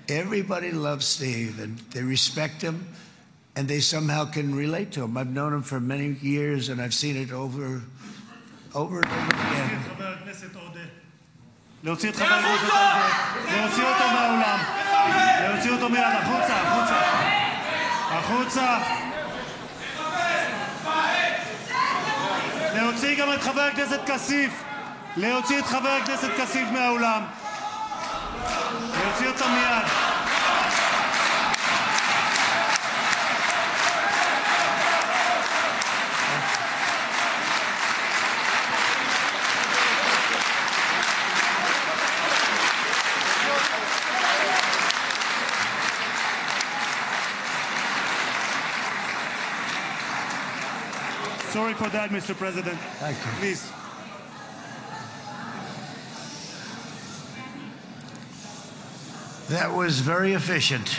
Everybody loves Steve, and they respect him, and they somehow can relate to him. I've known him for many years, and I've seen it over and over again. להוציא את חבר הכנסת עודה, להוציא אותו מהאולם, להוציא אותו מיד, החוצה, החוצה, החוצה. להוציא גם את חבר הכנסת כסיף, להוציא את חבר הכנסת כסיף מהאולם, להוציא אותו מיד. Sorry for that, Mr. President. Thank you. Please. That was very efficient.